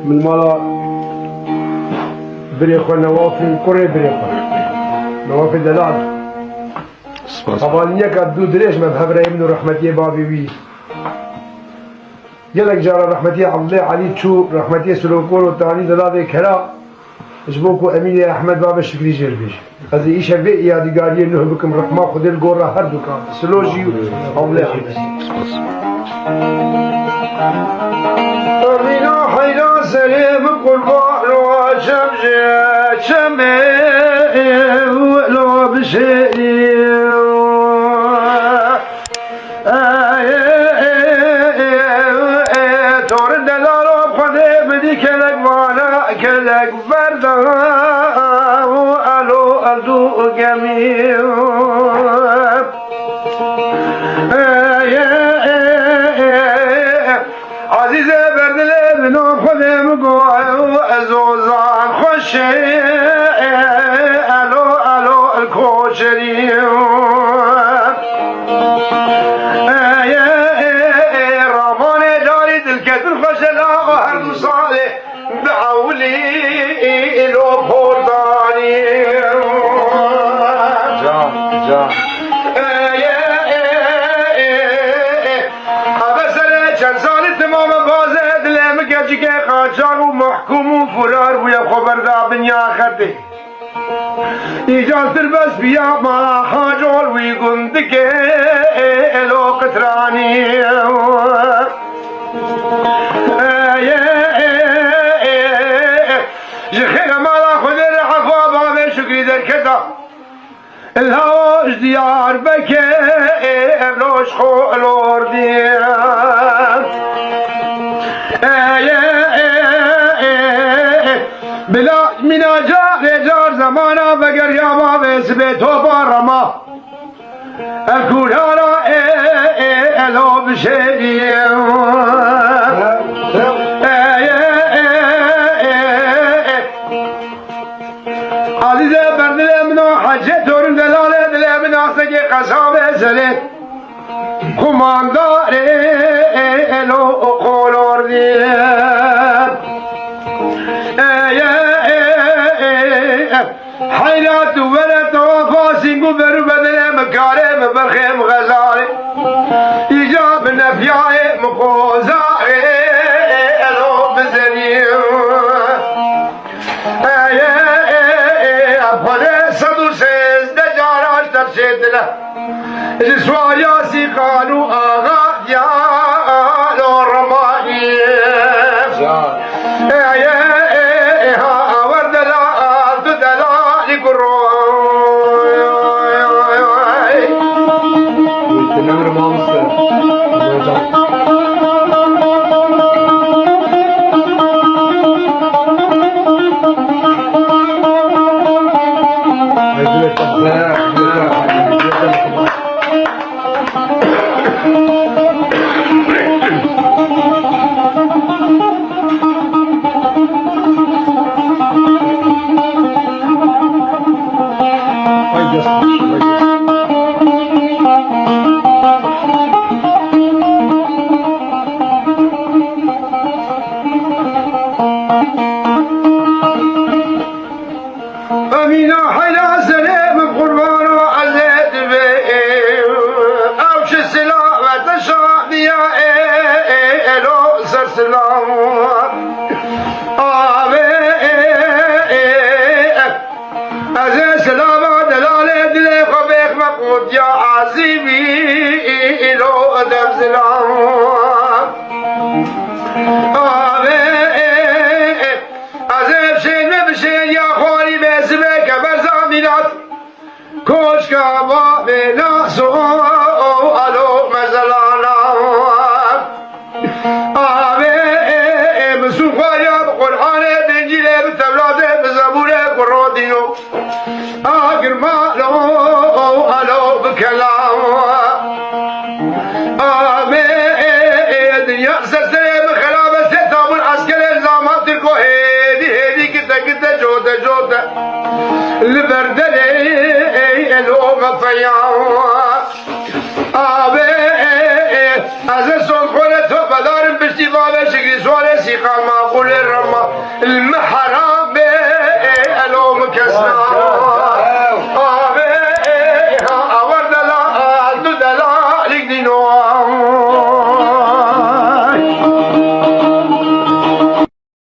من مالا بريخو نوافي كوري بريخو نوافي دلال طبعا يكاد دو دريش مذهب رحمة رحمتي بابي بي يلك جارة رحمتي عبد الله علي تشو رحمتي سلوكور وتاني دلال كرا جبوكو أمين أحمد بابا شكري جربيش هذه إيش هبئ يادقارية إنه بكم رحمة خذ القرى هر دكان سلوجي عبد الله أمين حيلا سليم قربان وشمس شمي ولو بشيء تورن دلالو بخده بدي كلك وانا كلك بردا وقالو أردو جميل عزيزة بردلي بنو خده مقوعو أزوزان خوشي ألو الكوشري راماني داري دلكتر خشلا وهرد صالح بعولي إلو بورداني جان جگه قاچاق و محکوم و فرار بویا خبردار بنیا خطه ایجاز بس بیا ما حاجول وی گندگه الو قطرانی جخیر مالا خود العفو بابه شکری در کتا الهواش دیار بکه ابلوش خو الاردی بلا مناجات جار زمانا بگر یا ما بسبه توبا رما الكورانا الو بشيء عزيزة بردل منو حجة تورن دلالة دل من عصدك قصابة سلت خماندار الو قولور دي حيرات ولد وفاسق برو بدل مكارم برخيم غزالي إجاب نفياء مقوزاء الو بزني أبخد صدو سيز دجاراش ترشد له جسوا ياسي قانو آغا ديالو رمائي لبردلي الوغ فياو أبي أزل صنخولة بدارم بشتفالة شكري سوالة سيقال معقولة رما المحراب